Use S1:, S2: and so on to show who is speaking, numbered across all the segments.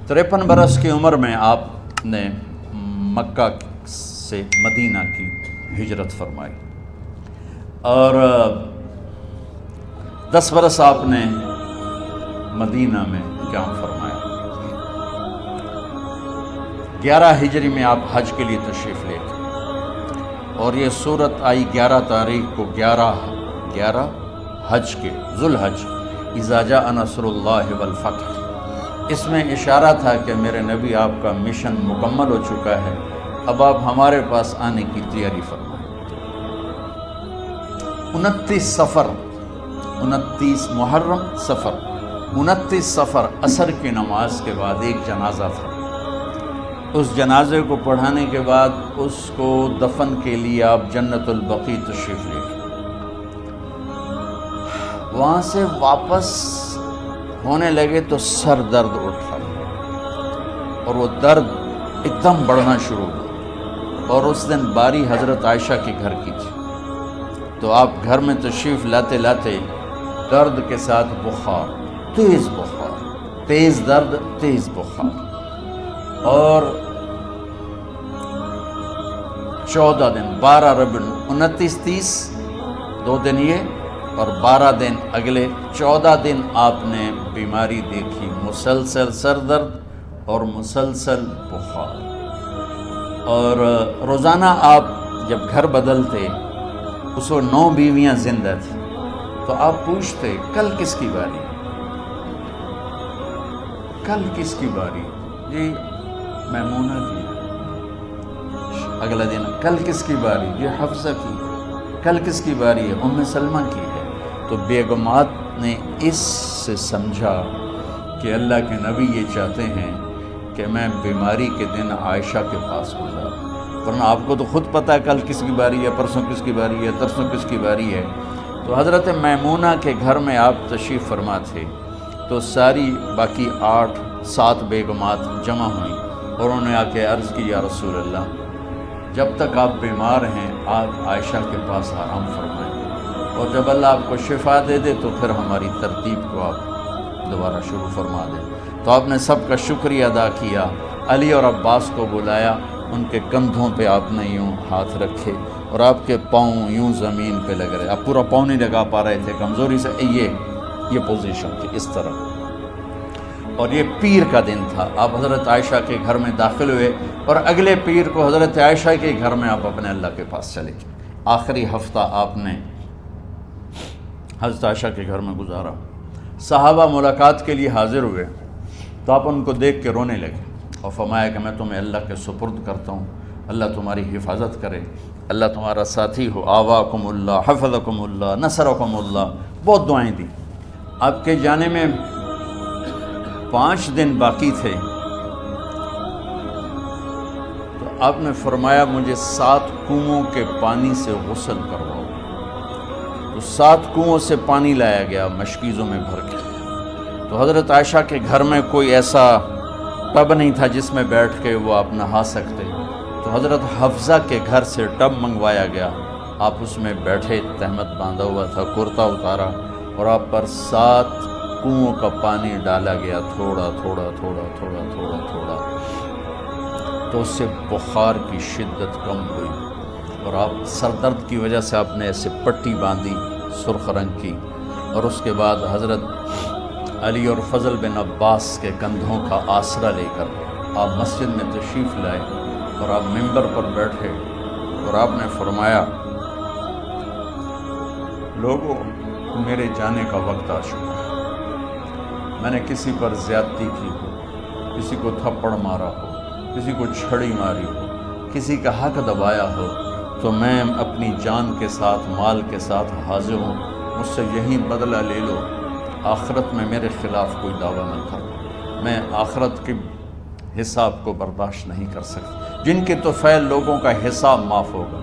S1: 53 برس کی عمر میں آپ نے مکہ سے مدینہ کی ہجرت فرمائی اور 10 برس آپ نے مدینہ میں قیام فرمایا۔ 11 ہجری میں آپ حج کے لیے تشریف لے گئے اور یہ صورت آئی 11 تاریخ کو 11 حج کے ذوالحج، اذا جاء نصر اللہ والفتح۔ اس میں اشارہ تھا کہ میرے نبی آپ کا مشن مکمل ہو چکا ہے، اب آپ ہمارے پاس آنے کی تیاری فرمائیں۔ 29 محرم سفر، 29 سفر عصر کی نماز کے بعد ایک جنازہ تھا۔ اس جنازے کو پڑھانے کے بعد اس کو دفن کے لیے آپ جنت البقیع تشریف لے گئے۔ وہاں سے واپس ہونے لگے تو سر درد اٹھا اور وہ درد ایک دم بڑھنا شروع ہوا، اور اس دن باری حضرت عائشہ کے گھر کی تھی، تو آپ گھر میں تشریف لاتے لاتے درد کے ساتھ بخار، تیز درد، تیز بخار، اور 14 دن 12 ربیع 29 30 2 دن یہ اور 12 دن اگلے 14 دن آپ نے بیماری دیکھی، مسلسل سر درد اور مسلسل بخار۔ اور روزانہ آپ جب گھر بدلتے، اس وقت 9 بیویاں زندہ تھیں، تو آپ پوچھتے کل کس کی باری، کل کس کی باری؟ جی میمونہ کی۔ اگلا دن کل کس کی باری؟ جی حفصہ کی۔ کل کس کی باری ہے؟ ام سلمہ کی ہے۔ تو بیگمات نے اس سے سمجھا کہ اللہ کے نبی یہ چاہتے ہیں کہ میں بیماری کے دن عائشہ کے پاس گزاروں، ورنہ آپ کو تو خود پتہ ہے کل کس کی باری ہے، پرسوں کس کی باری ہے، ترسوں کس کی باری ہے۔ تو حضرت میمونہ کے گھر میں آپ تشریف فرما تھے، تو ساری باقی 7 بیگمات جمع ہوئیں اور انہوں نے آ کے عرض کی، یا رسول اللہ، جب تک آپ بیمار ہیں آپ عائشہ کے پاس آرام فرمائیں، اور جب اللہ آپ کو شفا دے دے تو پھر ہماری ترتیب کو آپ دوبارہ شروع فرما دیں۔ تو آپ نے سب کا شکریہ ادا کیا، علی اور عباس کو بلایا، ان کے کندھوں پہ آپ نے یوں ہاتھ رکھے اور آپ کے پاؤں یوں زمین پہ لگ رہے، آپ پورا پاؤں نہیں لگا پا رہے تھے کمزوری سے، یہ پوزیشن تھی اس طرح۔ اور یہ پیر کا دن تھا، آپ حضرت عائشہ کے گھر میں داخل ہوئے اور اگلے پیر کو حضرت عائشہ کے گھر میں آپ اپنے اللہ کے پاس چلے۔ آخری ہفتہ آپ نے حضرت عائشہ کے گھر میں گزارا۔ صحابہ ملاقات کے لیے حاضر ہوئے تو آپ ان کو دیکھ کے رونے لگے اور فرمایا کہ میں تمہیں اللہ کے سپرد کرتا ہوں، اللہ تمہاری حفاظت کرے، اللہ تمہارا ساتھی ہو، آواکم اللہ، حفظکم اللہ، نصرکم اللہ، بہت دعائیں دی۔ آپ کے جانے میں 5 دن باقی تھے، تو آپ نے فرمایا مجھے 7 کنوؤں کے پانی سے غسل کرواؤ۔ تو 7 کنوؤں سے پانی لایا گیا مشکیزوں میں بھر کے۔ تو حضرت عائشہ کے گھر میں کوئی ایسا ٹب نہیں تھا جس میں بیٹھ کے وہ آپ نہا سکتے، تو حضرت حفصہ کے گھر سے ٹب منگوایا گیا، آپ اس میں بیٹھے، تہمت باندھا ہوا تھا، کرتا اتارا اور آپ پر 7 کنوؤں کا پانی ڈالا گیا، تھوڑا تھوڑا تھوڑا تھوڑا تھوڑا تھوڑا، تو اس سے بخار کی شدت کم ہوئی اور آپ سر درد کی وجہ سے آپ نے ایسے پٹی باندھی سرخ رنگ کی، اور اس کے بعد حضرت علی اور فضل بن عباس کے کندھوں کا آسرا لے کر آپ مسجد میں تشریف لائے اور آپ ممبر پر بیٹھے اور آپ نے فرمایا، لوگوں میرے جانے کا وقت آ چکا ہے، میں نے کسی پر زیادتی کی ہو، کسی کو تھپڑ مارا ہو، کسی کو چھڑی ماری ہو، کسی کا حق دبایا ہو، تو میں اپنی جان کے ساتھ، مال کے ساتھ حاضر ہوں، مجھ سے یہی بدلہ لے لو، آخرت میں میرے خلاف کوئی دعویٰ نہ کرو، میں آخرت کے حساب کو برداشت نہیں کر سکتا۔ جن کے طفیل لوگوں کا حساب معاف ہوگا،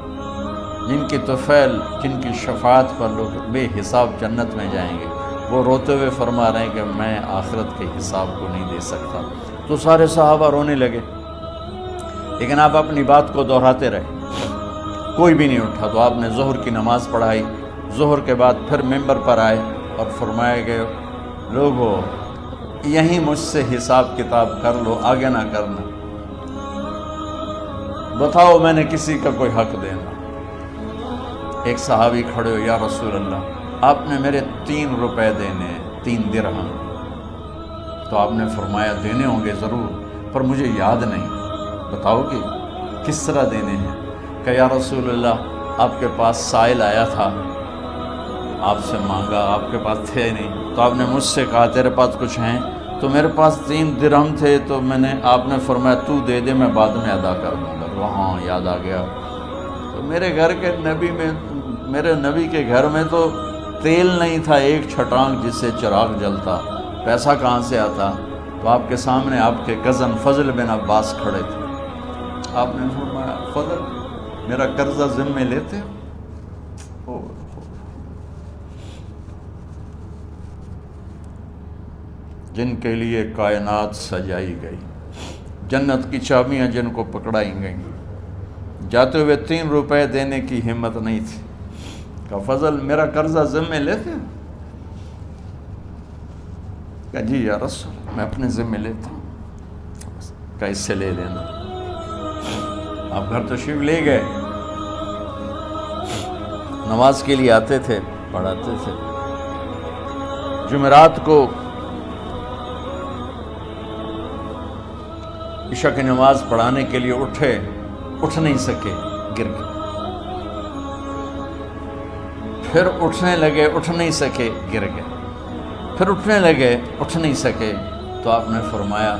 S1: جن کی طفیل، جن کی شفاعت پر لوگ بے حساب جنت میں جائیں گے، وہ روتے ہوئے فرما رہے ہیں کہ میں آخرت کے حساب کو نہیں دے سکتا۔ تو سارے صحابہ رونے لگے، لیکن آپ اپنی بات کو دہراتے رہے، کوئی بھی نہیں اٹھا۔ تو آپ نے ظہر کی نماز پڑھائی، ظہر کے بعد پھر ممبر پر آئے اور فرمایا کہ لوگوں یہیں مجھ سے حساب کتاب کر لو، آگے نہ کرنا، بتاؤ میں نے کسی کا کوئی حق دینا۔ ایک صحابی کھڑے ہو، یا رسول اللہ آپ نے میرے 3 روپے دینے، 3 درہم۔ تو آپ نے فرمایا دینے ہوں گے ضرور، پر مجھے یاد نہیں، بتاؤ گے کس طرح دینے ہیں؟ کہ یا رسول اللہ آپ کے پاس سائل آیا تھا، آپ سے مانگا، آپ کے پاس تھے نہیں، تو آپ نے مجھ سے کہا تیرے پاس کچھ ہیں؟ تو میرے پاس 3 درہم تھے، تو آپ نے فرمایا تو دے دے، میں بعد میں ادا کر دوں گا۔ وہاں یاد آ گیا، تو میرے گھر کے میرے نبی کے گھر میں تو تیل نہیں تھا، ایک چھٹانگ جس سے چراغ جلتا، پیسہ کہاں سے آتا؟ تو آپ کے سامنے آپ کے کزن فضل بن عباس کھڑے تھے، آپ نے فرمایا فضل میرا قرضہ ذمے لیتے ہو؟ جن کے لیے کائنات سجائی گئی، جنت کی چابیاں جن کو پکڑائی گئیں، جاتے ہوئے 3 روپے دینے کی ہمت نہیں تھی، کہا فضل میرا قرضہ ذمے لیتے ہو؟ کہا جی یا رسول میں اپنے ذمے لیتا ہوں۔ کہا اس سے لے لینا۔ آپ گھر تشریف لے گئے، نماز کے لیے آتے تھے، پڑھاتے تھے۔ جمعرات کو عشاء کی نماز پڑھانے کے لیے اٹھ نہیں سکے، گر گئے، پھر اٹھنے لگے، اٹھ نہیں سکے، گر گئے، پھر اٹھنے لگے، اٹھ نہیں سکے، تو آپ نے فرمایا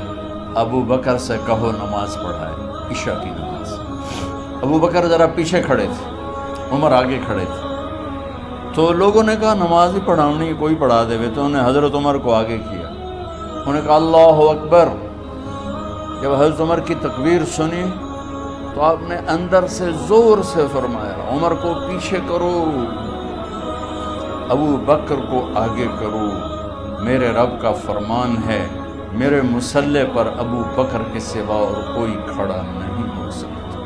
S1: ابو بکر سے کہو نماز پڑھائے، عشاء کی نماز۔ ابو بکر ذرا پیچھے کھڑے تھے، عمر آگے کھڑے تھے، تو لوگوں نے کہا نماز ہی پڑھانی، کوئی پڑھا دے، تو انہوں نے حضرت عمر کو آگے کیا، انہوں نے کہا اللہ اکبر۔ جب حضرت عمر کی تکبیر سنی تو آپ نے اندر سے زور سے فرمایا عمر کو پیچھے کرو، ابو بکر کو آگے کرو، میرے رب کا فرمان ہے میرے مصلی پر ابو بکر کے سوا اور کوئی کھڑا نہیں ہو سکتا۔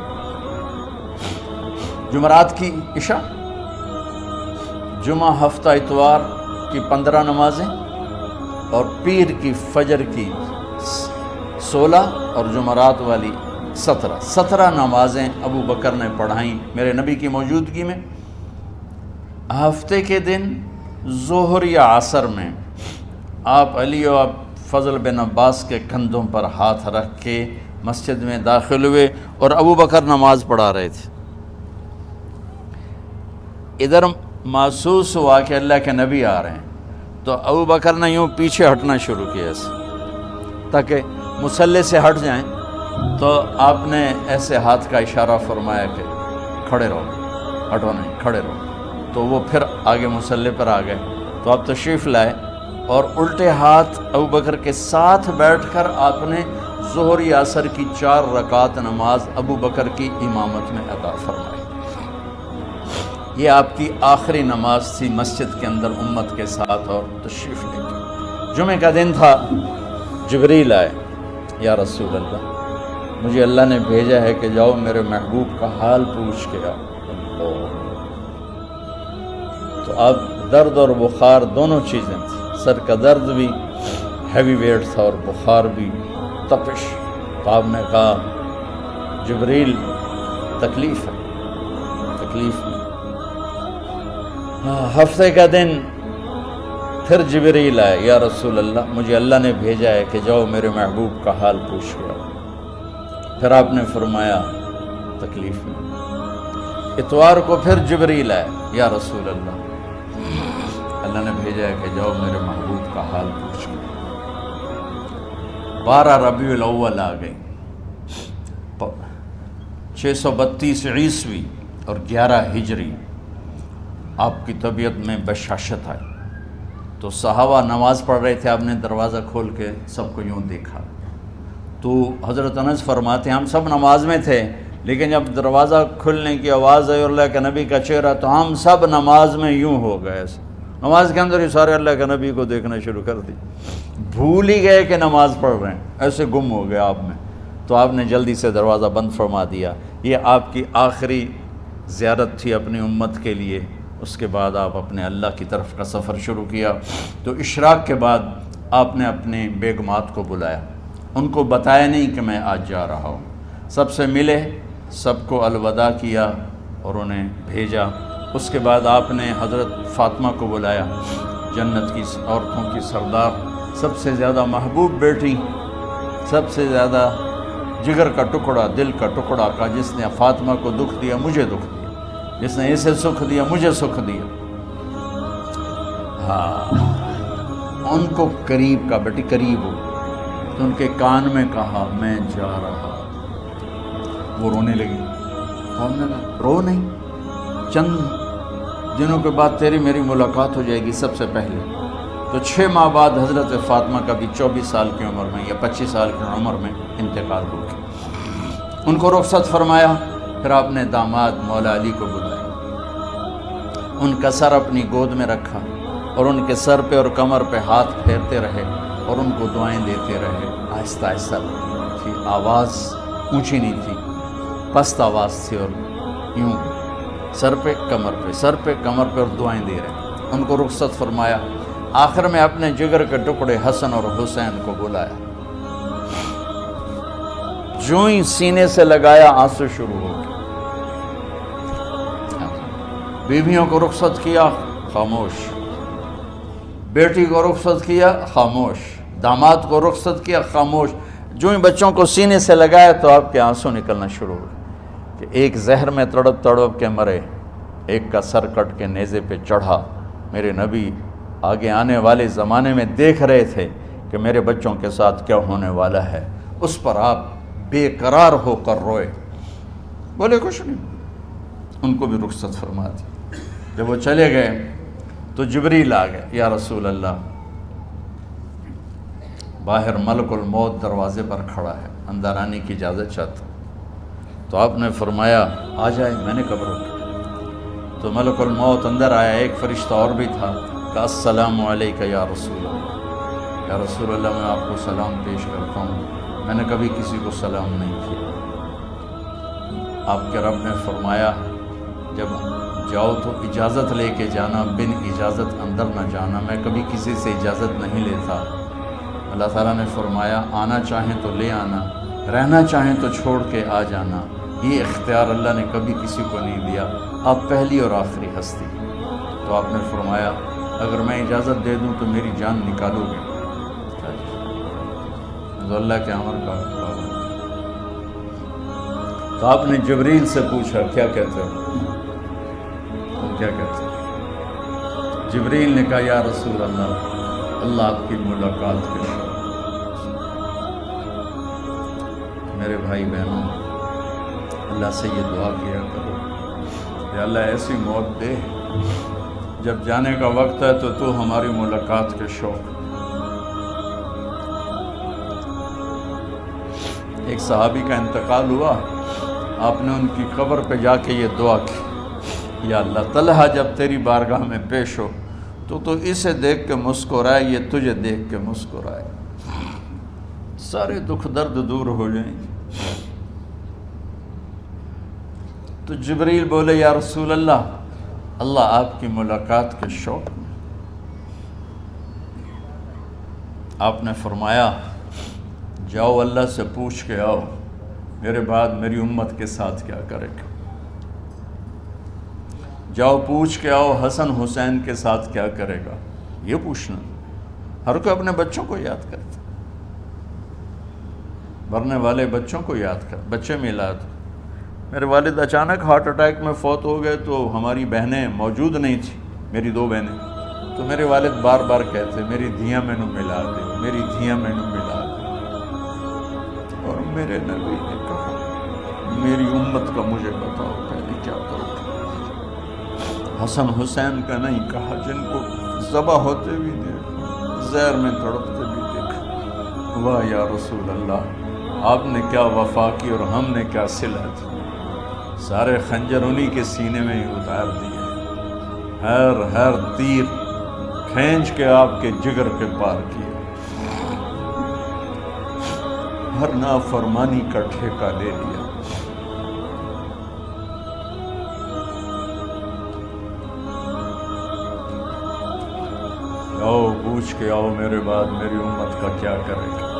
S1: جمعرات کی عشاء، جمعہ ہفتہ اتوار کی 15 نمازیں اور پیر کی فجر کی 16 اور جمعرات والی 17 نمازیں ابو بکر نے پڑھائیں میرے نبی کی موجودگی میں۔ ہفتے کے دن ظہر یا عصر میں آپ علی و فضل بن عباس کے کندھوں پر ہاتھ رکھ کے مسجد میں داخل ہوئے اور ابو بکر نماز پڑھا رہے تھے۔ ادھر محسوس ہوا کہ اللہ کے نبی آ رہے ہیں، تو ابو بکر نے یوں پیچھے ہٹنا شروع کیا ایسے تاکہ مصلی سے ہٹ جائیں، تو آپ نے ایسے ہاتھ کا اشارہ فرمایا کہ کھڑے رہو، ہٹو نہیں، کھڑے رہو، تو وہ پھر آگے مصلی پر آ گئے۔ تو آپ تشریف لائے اور الٹے ہاتھ ابو بکر کے ساتھ بیٹھ کر آپ نے ظہر یا عصر کی 4 رکعت نماز ابو بکر کی امامت میں ادا فرمائی۔ یہ آپ کی آخری نماز تھی مسجد کے اندر امت کے ساتھ اور تشریف لے کے۔ جمعہ کا دن تھا، جبریل آئے، یا رسول اللہ مجھے اللہ نے بھیجا ہے کہ جاؤ میرے محبوب کا حال پوچھ کے آؤ۔ تو اب درد اور بخار دونوں چیزیں تھیں، سر کا درد بھی ہیوی ویٹ تھا اور بخار بھی، تپش۔ تو آپ نے کہا جبریل تکلیف ہے، تکلیف میں۔ ہفتے کا دن پھر جبریل آئے، یا رسول اللہ مجھے اللہ نے بھیجا ہے کہ جاؤ میرے محبوب کا حال پوچھ کے آؤ۔ پھر آپ نے فرمایا تکلیف میں۔ اتوار کو پھر جبریل آئے، یا رسول اللہ اللہ نے بھیجا ہے کہ جاؤ میرے محبوب کا حال پوچھ کے آؤ۔ 12 ربیع الاول آ گئی، 632 عیسوی اور 11 ہجری، آپ کی طبیعت میں بشاشت آئی۔ تو صحابہ نماز پڑھ رہے تھے، آپ نے دروازہ کھول کے سب کو یوں دیکھا، تو حضرت انس فرماتے ہیں ہم سب نماز میں تھے، لیکن جب دروازہ کھلنے کی آواز آئی اور اللہ کے نبی کا چہرہ، تو ہم سب نماز میں یوں ہو گئے، نماز کے اندر ہی سارے اللہ کے نبی کو دیکھنا شروع کر دی، بھول ہی گئے کہ نماز پڑھ رہے ہیں، ایسے گم ہو گئے آپ میں۔ تو آپ نے جلدی سے دروازہ بند فرما دیا۔ یہ آپ کی آخری زیارت تھی اپنی امت کے لیے۔ اس کے بعد آپ اپنے اللہ کی طرف کا سفر شروع کیا۔ تو اشراق کے بعد آپ نے اپنی بیگمات کو بلایا، ان کو بتایا نہیں کہ میں آج جا رہا ہوں، سب سے ملے، سب کو الوداع کیا اور انہیں بھیجا۔ اس کے بعد آپ نے حضرت فاطمہ کو بلایا، جنت کی عورتوں کی سردار، سب سے زیادہ محبوب بیٹی، سب سے زیادہ جگر کا ٹکڑا، دل کا ٹکڑا کا، جس نے فاطمہ کو دکھ دیا مجھے دکھ دیا، جس نے اسے سکھ دیا مجھے سکھ دیا۔ ہاں، ان کو قریب کا، بیٹی قریب ہو، تو ان کے کان میں کہا میں جا رہا۔ وہ رونے لگی، ہم نے کہا رو نہیں، چند دنوں کے بعد تیری میری ملاقات ہو جائے گی سب سے پہلے۔ تو 6 ماہ بعد حضرت فاطمہ کا بھی 24 سال کی عمر میں یا 25 سال کی عمر میں انتقال ہو گیا۔ ان کو رخصت فرمایا، پھر آپ نے داماد مولا علی کو بلایا، ان کا سر اپنی گود میں رکھا اور ان کے سر پہ اور کمر پہ ہاتھ پھیرتے رہے اور ان کو دعائیں دیتے رہے۔ آہستہ آہستہ تھی، آواز اونچی نہیں تھی، پست آواز تھی، اور یوں سر پہ کمر پہ، سر پہ کمر پہ، اور دعائیں دے رہے۔ ان کو رخصت فرمایا، آخر میں اپنے جگر کے ٹکڑے حسن اور حسین کو بلایا، جو ہی سینے سے لگایا آنسو شروع ہو گئے۔ بیویوں کو رخصت کیا، خاموش، بیٹی کو رخصت کیا، خاموش، داماد کو رخصت کیا، خاموش۔ جو ہی بچوں کو سینے سے لگایا تو آپ کے آنسو نکلنا شروع ہو گئے کہ ایک زہر میں تڑپ تڑپ کے مرے، ایک کا سر کٹ کے نیزے پہ چڑھا۔ میرے نبی آگے آنے والے زمانے میں دیکھ رہے تھے کہ میرے بچوں کے ساتھ کیا ہونے والا ہے، اس پر آپ بے قرار ہو کر روئے، بولے کچھ نہیں۔ ان کو بھی رخصت فرما دی۔ جب وہ چلے گئے تو جبریل آ گئے، یا رسول اللہ، باہر ملک الموت دروازے پر کھڑا ہے، اندر آنے کی اجازت چاہتا ہوں۔ تو آپ نے فرمایا آ جائے، میں نے کب روکا؟ تو ملک الموت اندر آیا، ایک فرشتہ اور بھی تھا، کہا السلام علیکہ یا رسول اللہ، یا رسول اللہ میں آپ کو سلام پیش کرتا ہوں، میں نے کبھی کسی کو سلام نہیں کیا۔ آپ کے رب نے فرمایا جب جاؤ تو اجازت لے کے جانا، بن اجازت اندر نہ جانا، میں کبھی کسی سے اجازت نہیں لیتا۔ اللہ تعالیٰ نے فرمایا آنا چاہیں تو لے آنا، رہنا چاہیں تو چھوڑ کے آ جانا، یہ اختیار اللہ نے کبھی کسی کو نہیں دیا، آپ پہلی اور آخری ہستی۔ تو آپ نے فرمایا اگر میں اجازت دے دوں تو میری جان نکالو گے؟ تو اللہ کے امر کا تو آپ نے جبریل سے پوچھا کیا کہتے ہو، تم کیا کہتے ہو؟ جبریل نے کہا یا رسول اللہ، اللہ آپ کی ملاقات کے شوق۔ میرے بھائی بہنوں، اللہ سے یہ دعا کیا کرو کہ اللہ ایسی موت دے جب جانے کا وقت ہے تو ہماری ملاقات کے شوق۔ ایک صحابی کا انتقال ہوا، آپ نے ان کی قبر پہ جا کے یہ دعا کی، یا اللہ طلحہ جب تیری بارگاہ میں پیش ہو تو اسے دیکھ کے مسکرائے، یہ تجھے دیکھ کے مسکرائے، سارے دکھ درد دور ہو جائیں۔ تو جبریل بولے یا رسول اللہ، اللہ آپ کی ملاقات کے شوق میں۔ آپ نے فرمایا جاؤ اللہ سے پوچھ کے آؤ میرے بعد میری امت کے ساتھ کیا کرے گا، جاؤ پوچھ کے آؤ حسن حسین کے ساتھ کیا کرے گا۔ یہ پوچھنا، ہر کوئی اپنے بچوں کو یاد کرتا، مرنے والے بچوں کو یاد کر، بچے میلاد۔ میرے والد اچانک ہارٹ اٹیک میں فوت ہو گئے تو ہماری بہنیں موجود نہیں تھیں، میری 2 بہنیں، تو میرے والد بار بار کہتے میری دھیاں میں نو ملا دے، میری دھیاں میں نو ملا دے۔ اور میرے نبی نے کہا میری امت کا مجھے بتاؤ پہلے کیا کرو۔ حسن حسین کا نہیں کہا، جن کو ذبح ہوتے بھی دیکھا، زہر میں تڑپتے بھی دیکھا۔ واہ یا رسول اللہ، آپ نے کیا وفا کی اور ہم نے کیا صلہ دی، سارے خنجر انہی کے سینے میں ہی اتار دیے، ہر تیر کھینچ کے آپ کے جگر کے پار کیا، ہر نافرمانی کا ٹھیکہ لے لیا۔ آؤ پوچھ کے آؤ میرے بعد میری امت کا کیا کرے گا۔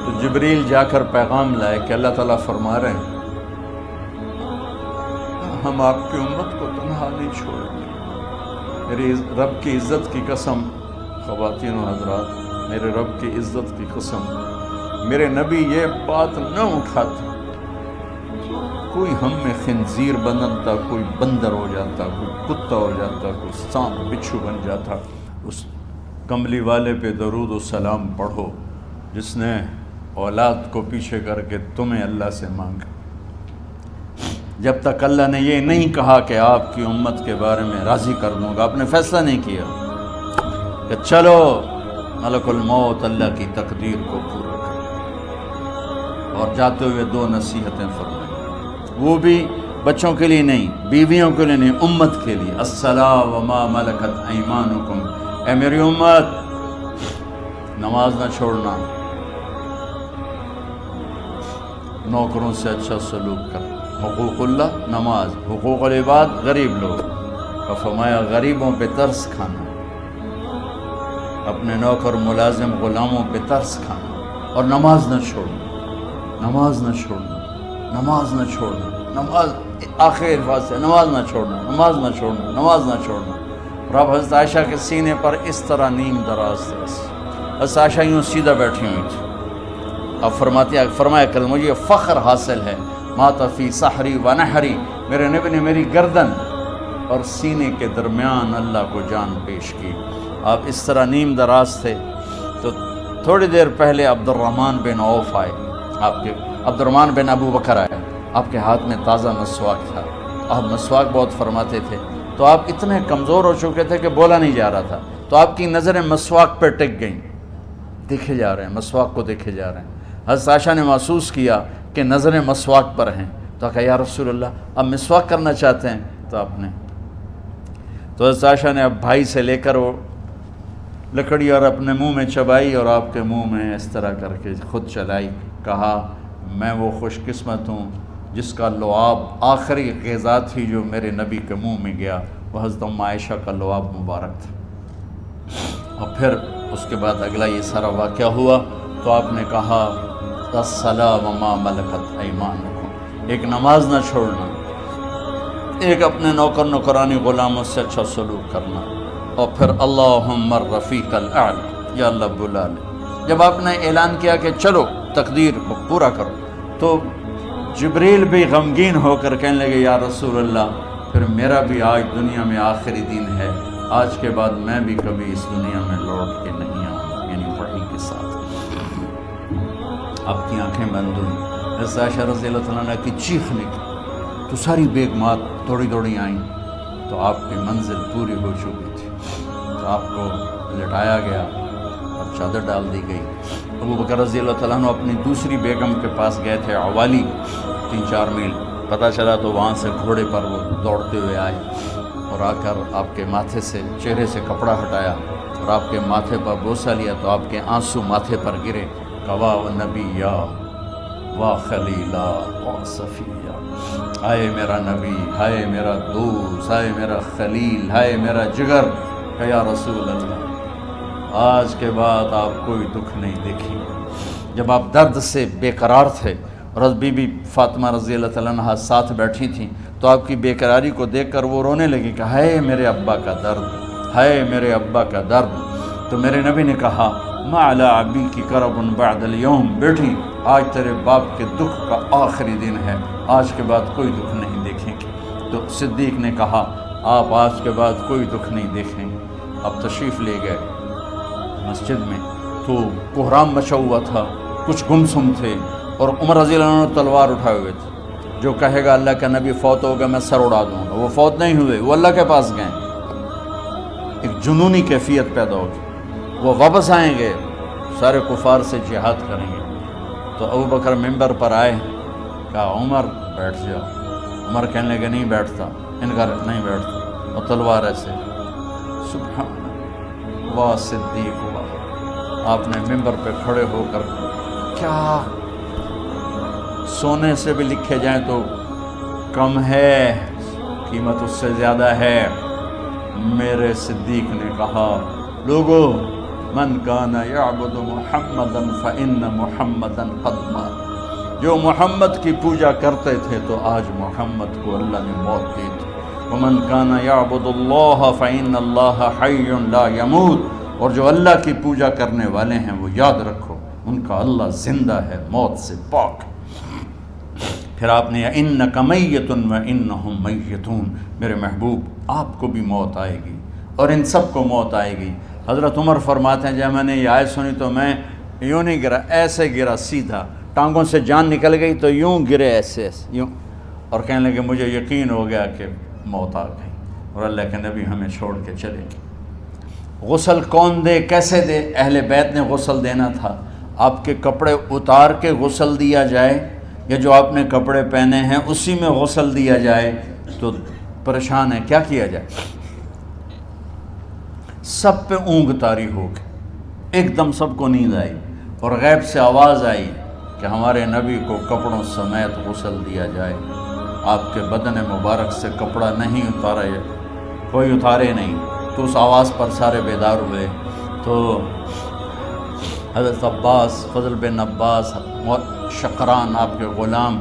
S1: تو جبریل جا کر پیغام لائے کہ اللہ تعالیٰ فرما رہے ہیں ہم آپ کی امت کو تنہا نہیں چھوڑیں گے۔ میرے رب کی عزت کی قسم، خواتین و حضرات، میرے رب کی عزت کی قسم، میرے نبی یہ بات نہ اٹھاتے کوئی ہم میں خنزیر بنتا، کوئی بندر ہو جاتا، کوئی کتا ہو جاتا، کوئی سانپ بچھو بن جاتا۔ اس کملی والے پہ درود و سلام پڑھو جس نے اولاد کو پیچھے کر کے تمہیں اللہ سے مانگا۔ جب تک اللہ نے یہ نہیں کہا کہ آپ کی امت کے بارے میں راضی کر دوں گا، آپ نے فیصلہ نہیں کیا کہ چلو ملک الموت اللہ کی تقدیر کو پورا کرے، اور جاتے ہوئے 2 نصیحتیں فرمائیں، وہ بھی بچوں کے لیے نہیں، بیویوں کے لیے نہیں، امت کے لیے۔ الصلاۃ وما ملکت ایمانکم، اے میری امت نماز نہ چھوڑنا، نوکروں سے اچھا سلوک کر، حقوق اللہ نماز، حقوق العباد غریب لوگ، اور فرمایا غریبوں پہ ترس کھانا، اپنے نوکر ملازم غلاموں پہ ترس کھانا، اور نماز نہ چھوڑنا، نماز نہ چھوڑنا، نماز نہ چھوڑنا، نماز آخر الفاظ سے نماز نہ چھوڑنا، نماز نہ چھوڑنا، نماز نہ چھوڑنا۔ اور اب حضرت عائشہ کے سینے پر اس طرح نیم دراز تھا، حضرت عائشہ یوں سیدھا بیٹھی ہوئی تھی۔ اب فرمایا کل مجھے فخر حاصل ہے، مات فی سحری و نحری، میرے نبی نے میری گردن اور سینے کے درمیان اللہ کو جان پیش کی۔ آپ اس طرح نیم دراز تھے تو تھوڑی دیر پہلے عبد الرحمن بن عوف آئے، آپ کے عبد الرحمن بن ابو بکر آئے، آپ کے ہاتھ میں تازہ مسواک تھا، آپ مسواک بہت فرماتے تھے، تو آپ اتنے کمزور ہو چکے تھے کہ بولا نہیں جا رہا تھا، تو آپ کی نظریں مسواک پہ ٹک گئیں، دیکھے جا رہے ہیں، مسواک کو دیکھے جا رہے ہیں۔ حضرت عائشہ نے محسوس کیا کہ نظریں مسواک پر ہیں، تو کہا یا رسول اللہ اب مسواک کرنا چاہتے ہیں، تو آپ نے تو حضرت عائشہ نے اب بھائی سے لے کر وہ لکڑی اور اپنے منہ میں چبائی اور آپ کے منہ میں اس طرح کر کے خود چلائی، کہا میں وہ خوش قسمت ہوں جس کا لعاب آخری غذا تھی جو میرے نبی کے منہ میں گیا، وہ حضرت ام عائشہ کا لعاب مبارک تھا۔ اور پھر اس کے بعد اگلا یہ سارا واقعہ ہوا، تو آپ نے کہا الصلاۃ وما ملکت ایمانکم، ایک نماز نہ چھوڑنا، ایک اپنے نوکر نوکرانی غلاموں سے اچھا سلوک کرنا، اور پھر اللہم الرفیق الاعلی، یا اللہ بلا لے۔ جب آپ نے اعلان کیا کہ چلو تقدیر پورا کرو، تو جبریل بھی غمگین ہو کر کہنے لگے یا رسول اللہ پھر میرا بھی آج دنیا میں آخری دن ہے، آج کے بعد میں بھی کبھی اس دنیا میں لوٹ کے نہیں آؤں، یعنی وحی کے ساتھ۔ آپ کی آنکھیں بند ہوئیں، حضرت عائشہ رضی اللہ عنہا کی چیخ نکلی، تو ساری بیگمات دوڑی آئیں، تو آپ کی منزل پوری ہو چکی تھی، تو آپ کو لٹایا گیا اور چادر ڈال دی گئی۔ ابو بکر رضی اللہ تعالیٰ عنہ اپنی دوسری بیگم کے پاس گئے تھے، عوالی، 3-4 میل، پتہ چلا تو وہاں سے گھوڑے پر وہ دوڑتے ہوئے آئے اور آ کر آپ کے ماتھے سے چہرے سے کپڑا ہٹایا اور آپ کے ماتھے پر بوسہ لیا، تو آپ کے آنسو ماتھے پر گرے، کوا و نبیّا و خلیلا و صفیہ، ہائے میرا نبی، ہائے میرا دوست، ہائے میرا خلیل، ہائے میرا جگر، کہ یا رسول اللہ آج کے بعد آپ کوئی دکھ نہیں دیکھی۔ جب آپ درد سے بے قرار تھے اور بی بی فاطمہ رضی اللہ تعالیٰ عنہ ساتھ بیٹھی تھیں، تو آپ کی بے قراری کو دیکھ کر وہ رونے لگی کہ ہائے میرے ابا کا درد، ہائے میرے ابا کا درد۔ تو میرے نبی نے کہا ما علی ابی کی کرب بعد اليوم، بیٹی آج تیرے باپ کے دکھ کا آخری دن ہے، آج کے بعد کوئی دکھ نہیں دیکھیں گے۔ تو صدیق نے کہا آپ آج کے بعد کوئی دکھ نہیں دیکھیں گے۔ اب تشریف لے گئے مسجد میں، تو کوہرام مچا ہوا تھا، کچھ گمسم تھے، اور عمر رضی اللہ عنہ تلوار اٹھائے ہوئے تھے، جو کہے گا اللہ کا نبی فوت ہوگا میں سر اڑا دوں گا، وہ فوت نہیں ہوئے، وہ اللہ کے پاس گئے۔ ایک جنونی کیفیت پیدا ہوگی، وہ واپس آئیں گے، سارے کفار سے جہاد کریں گے۔ تو ابو بکر ممبر پر آئے، کہا عمر بیٹھ جاؤ۔ عمر کہنے لگے نہیں بیٹھتا، انکار نہیں بیٹھتا، اور تلوار ایسے، سبحان اللہ، واہ صدیق ہوا۔ آپ نے ممبر پہ کھڑے ہو کر کیا سونے سے بھی لکھے جائیں تو کم ہے، قیمت اس سے زیادہ ہے، میرے صدیق نے کہا لوگو من کان یعبد محمدا فإن محمدا قد مات، جو محمد کی پوجا کرتے تھے تو آج محمد کو اللہ نے موت دی تھی۔ ومن کان یعبد اللہ فإن اللہ حی لا یموت، اور جو اللہ کی پوجا کرنے والے ہیں وہ یاد رکھو ان کا اللہ زندہ ہے، موت سے پاک۔ پھر آپ نے انک میت وانہم میتون، میرے محبوب آپ کو بھی موت آئے گی اور ان سب کو موت آئے گی۔ حضرت عمر فرماتے ہیں جب میں نے یہ آیت سنی تو میں یوں نہیں گرا، ایسے گرا سیدھا، ٹانگوں سے جان نکل گئی تو یوں گرے ایسے یوں، اور کہنے لگے مجھے یقین ہو گیا کہ موت آ گئی اور اللہ کے نبی ہمیں چھوڑ کے چلے گئے۔ غسل کون دے، کیسے دے؟ اہل بیت نے غسل دینا تھا۔ آپ کے کپڑے اتار کے غسل دیا جائے یا جو آپ نے کپڑے پہنے ہیں اسی میں غسل دیا جائے تو پریشان ہے، کیا کیا جائے؟ سب پہ اونگ طاری ہو گئی، ایک دم سب کو نیند آئی اور غیب سے آواز آئی کہ ہمارے نبی کو کپڑوں سمیت غسل دیا جائے۔ آپ کے بدن مبارک سے کپڑا نہیں اتارا، کوئی اتارے نہیں، تو اس آواز پر سارے بیدار ہوئے۔ تو حضرت عباس، فضل بن عباس، شقران آپ کے غلام،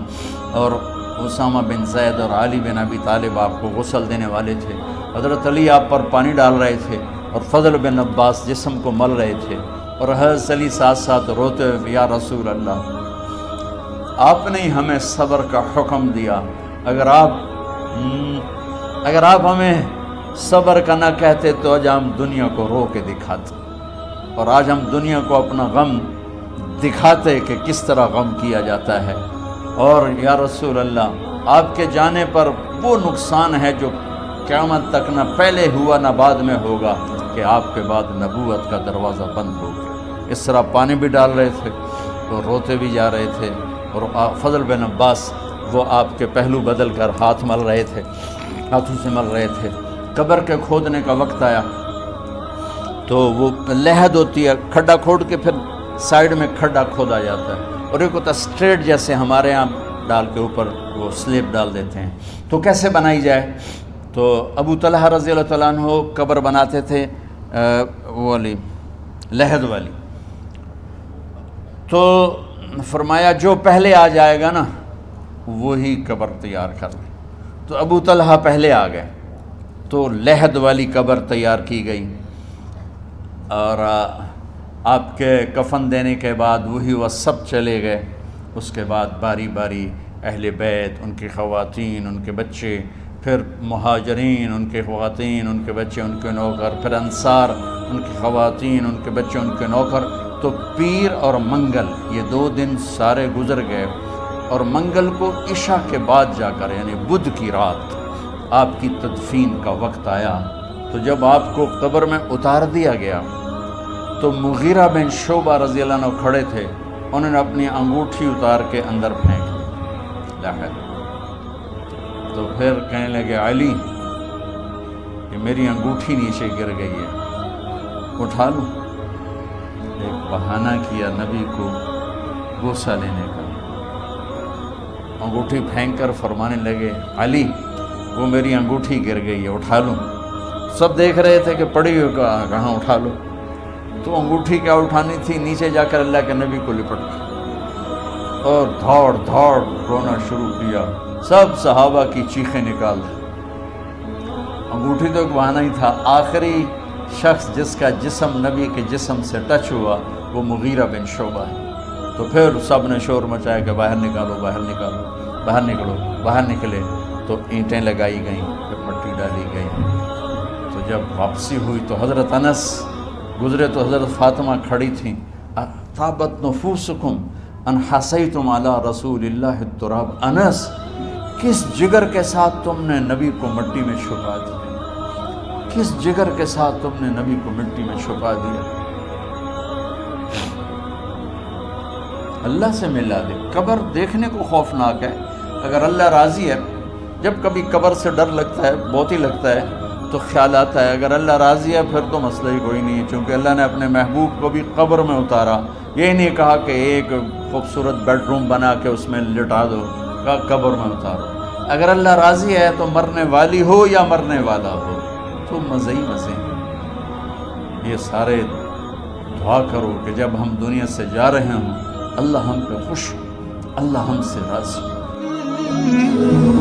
S1: اور اسامہ بن زید اور علی بن ابی طالب آپ کو غسل دینے والے تھے۔ حضرت علی آپ پر پانی ڈال رہے تھے اور فضل بن عباس جسم کو مل رہے تھے، اور حضرت علی ساتھ ساتھ روتے ہوئے یا رسول اللہ آپ نے ہی ہمیں صبر کا حکم دیا، اگر آپ ہمیں صبر کا نہ کہتے تو آج ہم دنیا کو رو کے دکھاتے، اور آج ہم دنیا کو اپنا غم دکھاتے کہ کس طرح غم کیا جاتا ہے۔ اور یا رسول اللہ آپ کے جانے پر وہ نقصان ہے جو قیامت تک نہ پہلے ہوا نہ بعد میں ہوگا کہ آپ کے بعد نبوت کا دروازہ بند ہو گیا۔ اس طرح پانی بھی ڈال رہے تھے تو روتے بھی جا رہے تھے، اور فضل بن عباس وہ آپ کے پہلو بدل کر ہاتھ مل رہے تھے، ہاتھوں سے مل رہے تھے۔ قبر کے کھودنے کا وقت آیا تو وہ لحد ہوتی ہے، کھڈا کھود کے پھر سائیڈ میں کھڈا کھودا جاتا ہے، اور ایک ہوتا اسٹریٹ جیسے ہمارے ہاں ڈال کے اوپر وہ سلیب ڈال دیتے ہیں۔ تو کیسے بنائی جائے؟ تو ابو طلحہ رضی اللہ تعالیٰ عنہ قبر بناتے تھے وہ والی لحد والی، تو فرمایا جو پہلے آ جائے گا نا وہی قبر تیار کر لے۔ تو ابو طلحہ پہلے آ گئے تو لحد والی قبر تیار کی گئی، اور آپ کے کفن دینے کے بعد وہی وہ سب چلے گئے۔ اس کے بعد باری باری اہل بیت، ان کی خواتین، ان کے بچے، پھر مہاجرین، ان کے خواتین، ان کے بچے، ان کے نوکر، پھر انصار، ان کی خواتین، ان کے بچے، ان کے نوکر۔ تو پیر اور منگل یہ 2 دن سارے گزر گئے، اور منگل کو عشاء کے بعد جا کر یعنی بدھ کی رات آپ کی تدفین کا وقت آیا۔ تو جب آپ کو قبر میں اتار دیا گیا تو مغیرہ بن شعبہ رضی اللہ عنہ کھڑے تھے، انہوں نے اپنی انگوٹھی اتار کے اندر پھینک دی۔ تو پھر کہنے لگے علی کہ میری انگوٹھی نیچے گر گئی ہے، اٹھا لوں؟ ایک بہانہ کیا نبی کو بوسہ لینے کا، انگوٹھی پھینک کر فرمانے لگے علی وہ میری انگوٹھی گر گئی ہے، اٹھا لوں؟ سب دیکھ رہے تھے کہ پڑی ہو کہاں، اٹھا لو۔ تو انگوٹھی کیا اٹھانی تھی، نیچے جا کر اللہ کے نبی کو لپٹ گئی اور دھاڑ دھاڑ رونا شروع کیا۔ سب صحابہ کی چیخیں نکال دی۔ انگوٹھی تو ایک بہانہ ہی تھا۔ آخری شخص جس کا جسم نبی کے جسم سے ٹچ ہوا وہ مغیرہ بن شعبہ ہے۔ تو پھر سب نے شور مچایا کہ باہر نکالو، باہر نکالو، باہر نکلو، باہر نکلے۔ تو اینٹیں لگائی گئیں، پھر مٹی ڈالی گئی۔ تو جب واپسی ہوئی تو حضرت انس گزرے تو حضرت فاطمہ کھڑی تھیں۔ طابت نفوسکم ان حسیتم علی رسول اللہ التراب۔ انس کس جگر کے ساتھ تم نے نبی کو مٹی میں چھپا دیا، کس جگر کے ساتھ تم نے نبی کو مٹی میں چھپا دیا۔ اللہ سے ملا دے۔ قبر دیکھنے کو خوفناک ہے، اگر اللہ راضی ہے، جب کبھی قبر سے ڈر لگتا ہے، بہت ہی لگتا ہے، تو خیال آتا ہے اگر اللہ راضی ہے پھر تو مسئلہ ہی کوئی نہیں ہے، چونکہ اللہ نے اپنے محبوب کو بھی قبر میں اتارا۔ یہ نہیں کہا کہ ایک خوبصورت بیڈ روم بنا کے اس میں لٹا دو، کہا قبر میں اتارو۔ اگر اللہ راضی ہے تو مرنے والی ہو یا مرنے والا ہو تو مزے ہی مزے ہیں۔ یہ سارے دعا کرو کہ جب ہم دنیا سے جا رہے ہوں اللہ ہم پہ خوش، اللہ ہم سے راضی۔